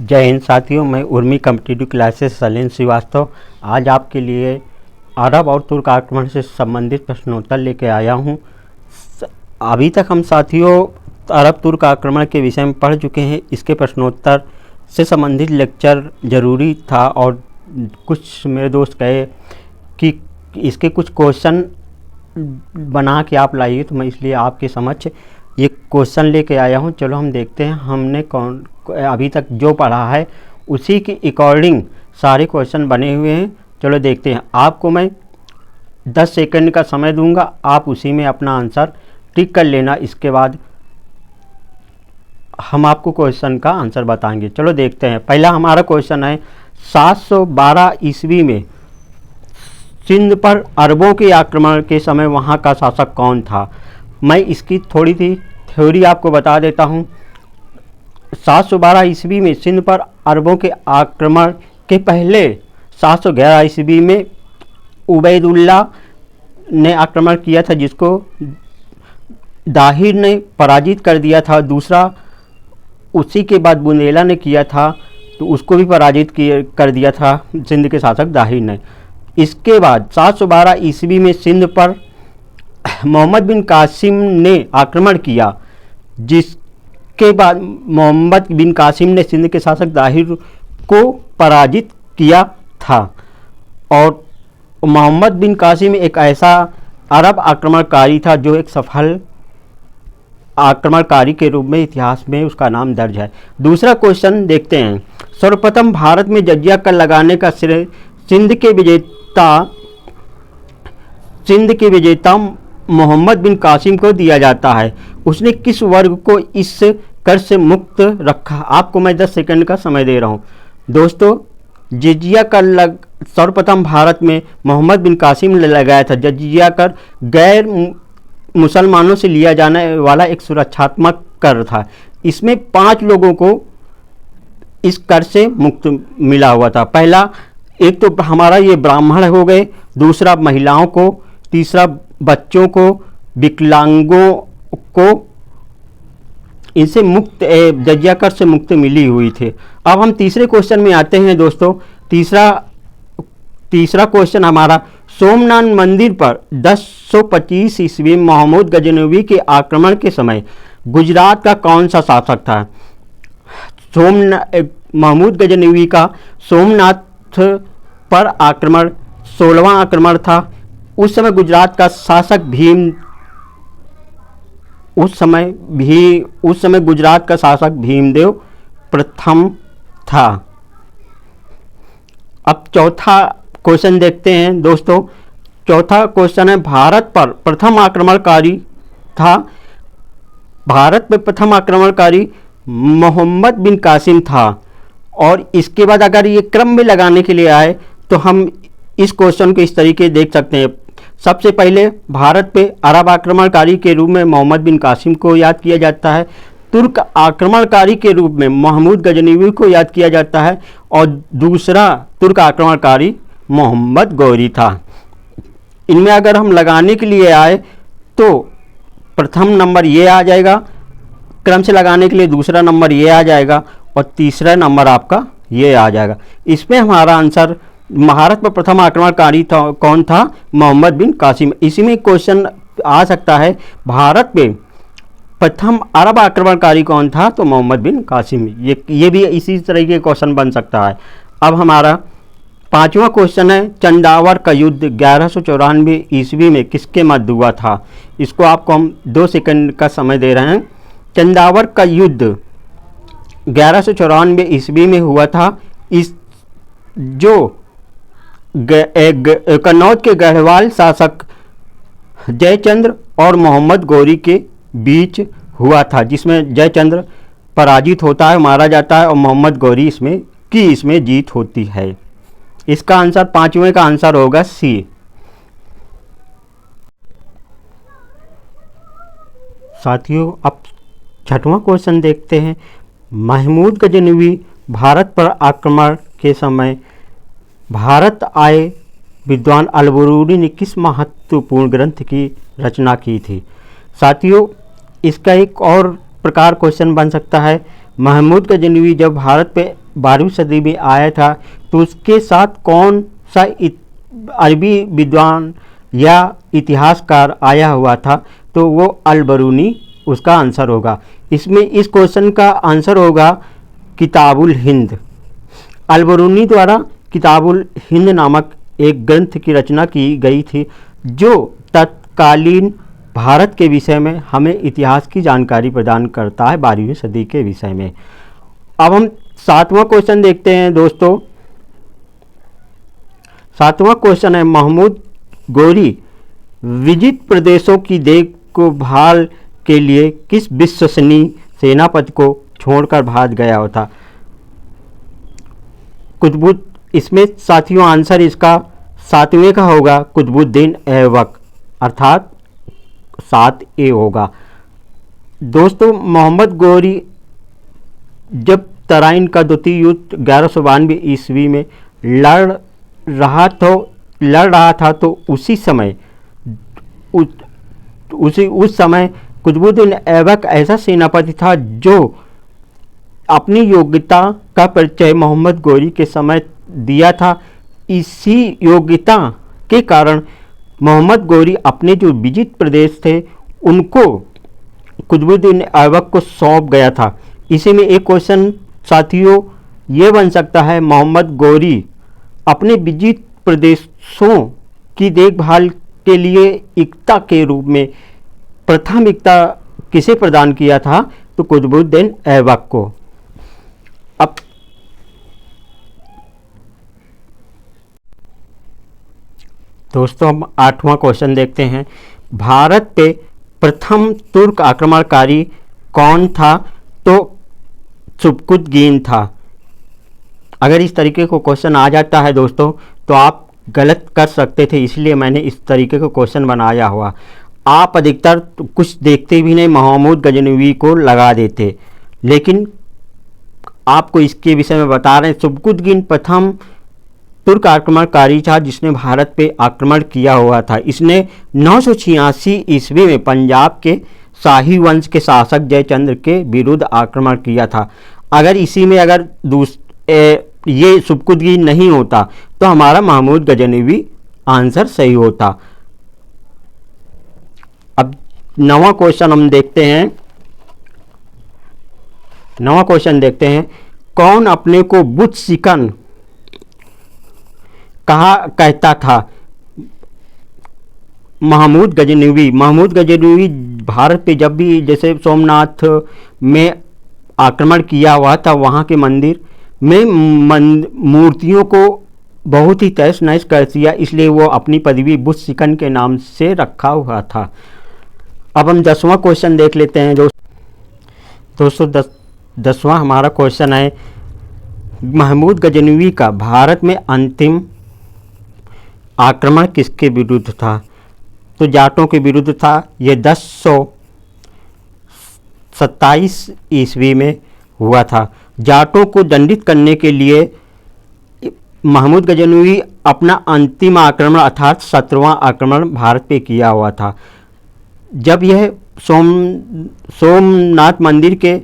जय हिंद साथियों, मैं उर्मी कॉम्पिटिटिव क्लासेस सलीन श्रीवास्तव आज आपके लिए अरब और तुर्क आक्रमण से संबंधित प्रश्नोत्तर लेके आया हूँ। अभी तक हम साथियों अरब तुर्क आक्रमण के विषय में पढ़ चुके हैं। इसके प्रश्नोत्तर से संबंधित लेक्चर ज़रूरी था और कुछ मेरे दोस्त कहे कि इसके कुछ क्वेश्चन बना के आप लाइए, तो मैं इसलिए आपके समक्ष ये क्वेश्चन लेके आया हूँ। चलो हम देखते हैं हमने अभी तक जो पढ़ा है उसी के अकॉर्डिंग सारे क्वेश्चन बने हुए हैं। चलो देखते हैं। आपको मैं 10 सेकंड का समय दूंगा, आप उसी में अपना आंसर टिक कर लेना। इसके बाद हम आपको क्वेश्चन का आंसर बताएंगे। चलो देखते हैं। पहला हमारा क्वेश्चन है 712 ईस्वी में सिंध पर अरबों के आक्रमण के समय वहाँ का शासक कौन था। मैं इसकी थोड़ी सी थ्योरी आपको बता देता हूँ। 712 ईस्वी में सिंध पर अरबों के आक्रमण के पहले 711 ईस्वी में उबैदुल्ला ने आक्रमण किया था, जिसको दाहिर ने पराजित कर दिया था। दूसरा उसी के बाद बुंदेला ने किया था, तो उसको भी पराजित कर दिया था सिंध के शासक दाहिर ने। इसके बाद 712 ईस्वी में सिंध पर मोहम्मद बिन कासिम ने आक्रमण किया, जिसके बाद मोहम्मद बिन कासिम ने सिंध के शासक दाहिर को पराजित किया था। और मोहम्मद बिन कासिम एक ऐसा अरब आक्रमणकारी था जो एक सफल आक्रमणकारी के रूप में इतिहास में उसका नाम दर्ज है। दूसरा क्वेश्चन देखते हैं। सर्वप्रथम भारत में जजिया कर लगाने का श्रेय सिंध के विजेता मोहम्मद बिन कासिम को दिया जाता है। उसने किस वर्ग को इस कर से मुक्त रखा। आपको मैं 10 सेकंड का समय दे रहा हूँ। दोस्तों, जजिया कर सर्वप्रथम भारत में मोहम्मद बिन कासिम ने लगाया था। जजिया कर गैर मुसलमानों से लिया जाने वाला एक सुरक्षात्मक कर था। इसमें 5 लोगों को इस कर से मुक्त मिला हुआ था। पहला एक तो हमारा ये ब्राह्मण हो गए, दूसरा महिलाओं को, तीसरा बच्चों को, विकलांगों को इनसे मुक्त जजिया कर से मुक्त मिली हुई थी। अब हम तीसरे क्वेश्चन में आते हैं दोस्तों। तीसरा क्वेश्चन हमारा सोमनाथ मंदिर पर 1025 ईस्वी में महमूद गजनवी के आक्रमण के समय गुजरात का कौन सा शासक था। महमूद गजनवी का सोमनाथ पर आक्रमण 16वां आक्रमण था। उस समय गुजरात का शासक गुजरात का शासक भीमदेव प्रथम था। अब चौथा क्वेश्चन देखते हैं दोस्तों। चौथा क्वेश्चन है भारत पर प्रथम आक्रमणकारी था। भारत पर प्रथम आक्रमणकारी मोहम्मद बिन कासिम था। और इसके बाद अगर ये क्रम में लगाने के लिए आए तो हम इस क्वेश्चन को इस तरीके देख सकते हैं। सबसे पहले भारत पे अरब आक्रमणकारी के रूप में मोहम्मद बिन कासिम को याद किया जाता है। तुर्क आक्रमणकारी के रूप में महमूद गजनवी को याद किया जाता है। और दूसरा तुर्क आक्रमणकारी मोहम्मद गौरी था। इनमें अगर हम लगाने के लिए आए तो प्रथम नंबर ये आ जाएगा, क्रम से लगाने के लिए दूसरा नंबर ये आ जाएगा और तीसरा नंबर आपका ये आ जाएगा। इसमें हमारा आंसर भारत पर प्रथम आक्रमणकारी कौन था, मोहम्मद बिन कासिम। इसी में क्वेश्चन आ सकता है भारत पे प्रथम अरब आक्रमणकारी कौन था, तो मोहम्मद बिन कासिम। ये भी इसी तरह के क्वेश्चन बन सकता है। अब हमारा पांचवा क्वेश्चन है चंदावर का युद्ध 1194 ईस्वी में किसके मध्य हुआ था। इसको आपको हम 2 सेकंड का समय दे रहे हैं। चंदावर का युद्ध 1194 ईस्वी में हुआ था। इस जो कन्नौज के गढ़वाल शासक जयचंद्र और मोहम्मद गौरी के बीच हुआ था, जिसमें जयचंद्र पराजित होता है, मारा जाता है और मोहम्मद गौरी इसमें जीत होती है। इसका आंसर पांचवें का आंसर होगा सी। साथियों, अब छठवां क्वेश्चन देखते हैं। महमूद गजनवी भारत पर आक्रमण के समय भारत आए विद्वान अल-बरूनी ने किस महत्वपूर्ण ग्रंथ की रचना की थी। साथियों, इसका एक और प्रकार क्वेश्चन बन सकता है। महमूद गजनवी जब भारत पे 12वीं सदी में आया था, तो उसके साथ कौन सा अरबी विद्वान या इतिहासकार आया हुआ था? तो वो अल बरूनी उसका आंसर होगा। इसमें इस क्वेश्चन का आंसर होगा किताबुल हिंद। अल बरूनी द्वारा किताबुल हिंद नामक एक ग्रंथ की रचना की गई थी, जो तत्कालीन भारत के विषय में हमें इतिहास की जानकारी प्रदान करता है 12वीं सदी के विषय में। अब हम 7वां क्वेश्चन देखते हैं दोस्तों। 7वां क्वेश्चन है, महमूद गौरी विजित प्रदेशों की देखभाल के लिए किस विश्वसनीय सेनापति को छोड़कर भाग गया था? कुतुबुद्दीन, इसमें साथियों आंसर इसका 7वें का होगा कुतुबुद्दीन ऐबक, अर्थात 7A होगा। दोस्तों, मोहम्मद गौरी जब तराइन का द्वितीय युद्ध 1192 ईस्वी में लड़ रहा था तो उसी समय उस समय कुतुबुद्दीन ऐबक ऐसा सेनापति था जो अपनी योग्यता का परिचय मोहम्मद गौरी के समय दिया था। इसी योग्यता के कारण मोहम्मद गौरी अपने जो विजित प्रदेश थे उनको कुतुबुद्दीन ऐबक को सौंप गया था। इसी में एक क्वेश्चन साथियों ये बन सकता है, मोहम्मद गौरी अपने विजित प्रदेशों की देखभाल के लिए इक्ता के रूप में प्रथम इक्ता किसे प्रदान किया था? तो कुतुबुद्दीन ऐबक को। अब दोस्तों हम 8वां क्वेश्चन देखते हैं। भारत पे प्रथम तुर्क आक्रमणकारी कौन था? तो सुबकुतगीन था। अगर इस तरीके को क्वेश्चन आ जाता है दोस्तों तो आप गलत कर सकते थे, इसलिए मैंने इस तरीके का क्वेश्चन बनाया हुआ। आप अधिकतर कुछ देखते भी नहीं, महमूद गजनवी को लगा देते, लेकिन आपको इसके विषय में बता रहे हैं। सुबकुतगीन प्रथम तुर्क आक्रमणकारी था जिसने भारत पे आक्रमण किया हुआ था। इसने 986 ईस्वी में पंजाब के शाही वंश के शासक जयचंद्र के विरुद्ध आक्रमण किया था। अगर इसी में अगर ये सुबकुतगीन नहीं होता तो हमारा महमूद गजनवी आंसर सही होता। अब 9वां क्वेश्चन हम देखते हैं। 9वां क्वेश्चन देखते हैं, कौन अपने को बुद्ध शिकन कहता था? महमूद गजनवी। महमूद गजनवी भारत पे जब भी जैसे सोमनाथ में आक्रमण किया हुआ था, वहाँ के मंदिर में मूर्तियों को बहुत ही तहस नहस कर दिया, इसलिए वो अपनी पदवी बुद्ध शिकन के नाम से रखा हुआ था। अब हम 10वां क्वेश्चन देख लेते हैं दोस्तों। 10वां हमारा क्वेश्चन है, महमूद गजनवी का भारत में अंतिम आक्रमण किसके विरुद्ध था? तो जाटों के विरुद्ध था। ये 1027 ईस्वी में हुआ था। जाटों को दंडित करने के लिए महमूद गजनवी अपना अंतिम आक्रमण अर्थात 17वां आक्रमण भारत पे किया हुआ था। जब यह सोमनाथ मंदिर के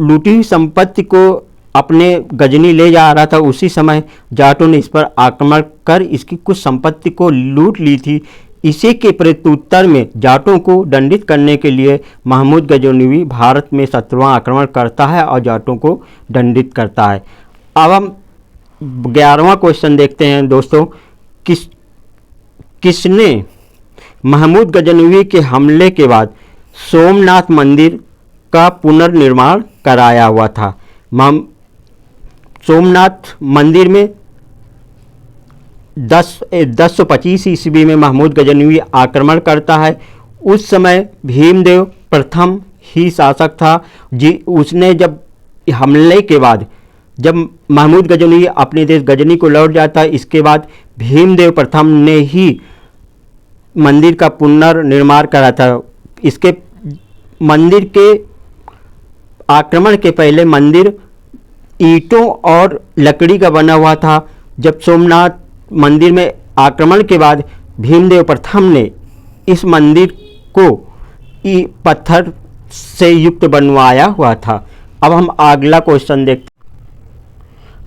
लूटी हुई संपत्ति को अपने गजनी ले जा रहा था, उसी समय जाटों ने इस पर आक्रमण कर इसकी कुछ संपत्ति को लूट ली थी। इसी के प्रत्युत्तर में जाटों को दंडित करने के लिए महमूद गजनवी भारत में 17वां आक्रमण करता है और जाटों को दंडित करता है। अब हम 11वां क्वेश्चन देखते हैं दोस्तों। किसने महमूद गजनवी के हमले के बाद सोमनाथ मंदिर का पुनर्निर्माण कराया हुआ था? सोमनाथ मंदिर में 1025 ईस्वी में महमूद गजनवी आक्रमण करता है। उस समय भीमदेव प्रथम ही शासक था जी। उसने जब हमले के बाद जब महमूद गजनवी अपने देश गजनी को लौट जाता है, इसके बाद भीमदेव प्रथम ने ही मंदिर का पुनर्निर्माण करा था। इसके मंदिर के आक्रमण के पहले मंदिर ईंटों और लकड़ी का बना हुआ था। जब सोमनाथ मंदिर में आक्रमण के बाद भीमदेव प्रथम ने इस मंदिर को पत्थर से युक्त बनवाया हुआ था। अब हम अगला क्वेश्चन देखते हैं।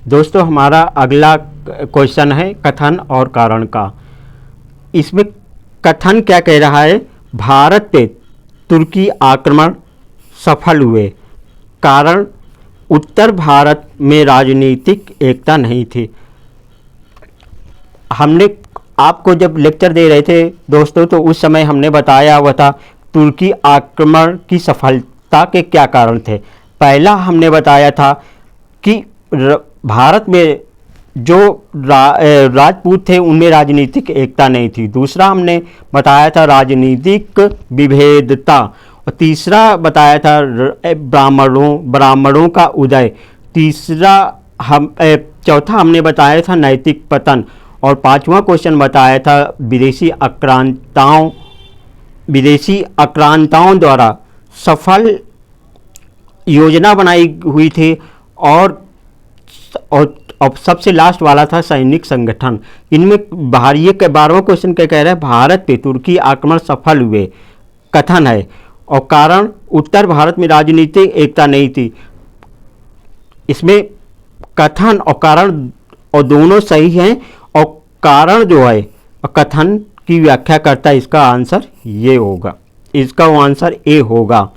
दोस्तों हमारा अगला क्वेश्चन है कथन और कारण का। इसमें कथन क्या कह रहा है, भारत पे तुर्की आक्रमण सफल हुए, कारण उत्तर भारत में राजनीतिक एकता नहीं थी। हमने आपको जब लेक्चर दे रहे थे दोस्तों, तो उस समय हमने बताया हुआ था तुर्की आक्रमण की सफलता के क्या कारण थे। पहला हमने बताया था कि भारत में जो राजपूत थे उनमें राजनीतिक एकता नहीं थी। दूसरा हमने बताया था राजनीतिक विभेदता, और तीसरा बताया था ब्राह्मणों का उदय। चौथा हमने बताया था नैतिक पतन, और पांचवा क्वेश्चन बताया था विदेशी आक्रांताओं द्वारा सफल योजना बनाई हुई थी, और सबसे लास्ट वाला था सैनिक संगठन। इनमें ये 12वां क्वेश्चन क्या कह रहा है, भारत पे तुर्की आक्रमण सफल हुए, कथन है, और कारण उत्तर भारत में राजनीतिक एकता नहीं थी। इसमें कथन और कारण और दोनों सही हैं, और कारण जो है कथन की व्याख्या करता है, इसका आंसर ये होगा, इसका आंसर ए होगा।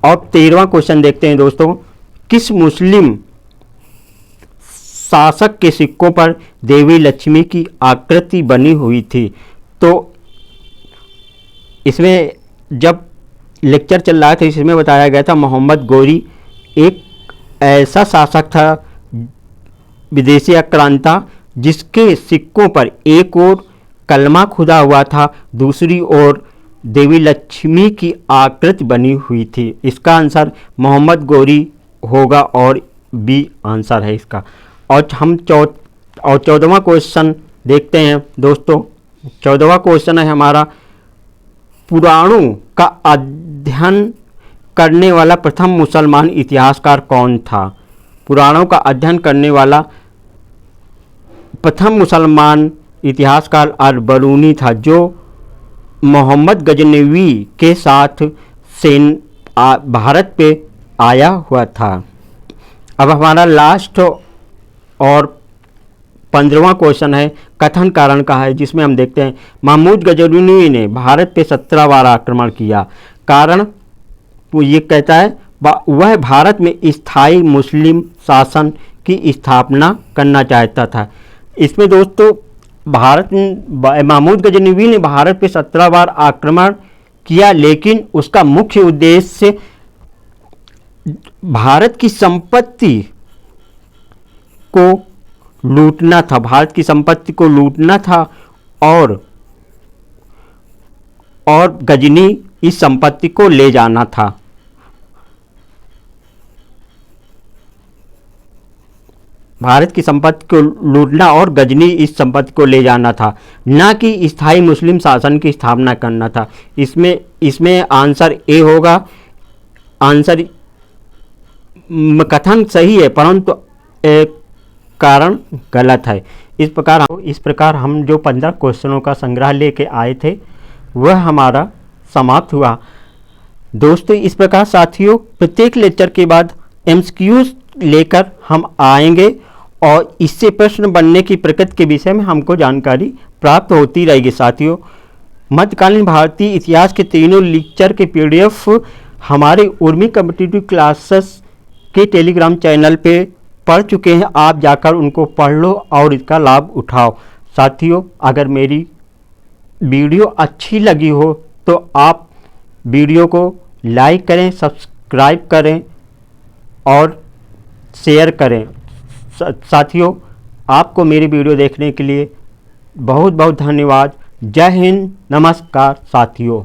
और 13वां क्वेश्चन देखते हैं दोस्तों, किस मुस्लिम शासक के सिक्कों पर देवी लक्ष्मी की आकृति बनी हुई थी? तो इसमें जब लेक्चर चल रहा था इसमें बताया गया था मोहम्मद गोरी एक ऐसा शासक था विदेशी आक्रांता जिसके सिक्कों पर एक ओर कलमा खुदा हुआ था, दूसरी ओर देवी लक्ष्मी की आकृति बनी हुई थी। इसका आंसर मोहम्मद गोरी होगा, और बी आंसर है इसका। और हम 14वां क्वेश्चन देखते हैं दोस्तों। 14वां क्वेश्चन है हमारा, पुराणों का अध्ययन करने वाला प्रथम मुसलमान इतिहासकार कौन था? पुराणों का अध्ययन करने वाला प्रथम मुसलमान इतिहासकार अल-बरूनी था, जो मोहम्मद गजनवी के साथ भारत पे आया हुआ था। अब हमारा लास्ट और 15वां क्वेश्चन है कथन कारण का है, जिसमें हम देखते हैं महमूद गजनवी ने भारत पे 17 बार आक्रमण किया। कारण वो ये कहता है वह भारत में स्थायी मुस्लिम शासन की स्थापना करना चाहता था। इसमें दोस्तों महमूद गजनवी ने भारत पे 17 बार आक्रमण किया, लेकिन उसका मुख्य उद्देश्य भारत की संपत्ति को लूटना था, भारत की संपत्ति को लूटना था, और गजनी इस संपत्ति को ले जाना था। भारत की संपत्ति को लूटना और गजनी इस संपत्ति को ले जाना था, ना कि स्थायी मुस्लिम शासन की स्थापना करना था। इसमें आंसर ए होगा। आंसर कथन सही है, परंतु कारण गलत है। इस प्रकार हम जो 15 क्वेश्चनों का संग्रह लेके आए थे वह हमारा समाप्त हुआ। दोस्तों इस प्रकार साथियों प्रत्येक लेक्चर के बाद एमसीक्यूज लेकर हम आएंगे, और इससे प्रश्न बनने की प्रकृति के विषय में हमको जानकारी प्राप्त होती रहेगी। साथियों मध्यकालीन भारतीय इतिहास के तीनों लेक्चर के PDF हमारे उर्मी कॉम्पिटिटिव क्लासेस के टेलीग्राम चैनल पे पढ़ चुके हैं। आप जाकर उनको पढ़ लो और इसका लाभ उठाओ। साथियों अगर मेरी वीडियो अच्छी लगी हो तो आप वीडियो को लाइक करें, सब्सक्राइब करें और शेयर करें। साथियों आपको मेरी वीडियो देखने के लिए बहुत बहुत धन्यवाद। जय हिंद, नमस्कार साथियों।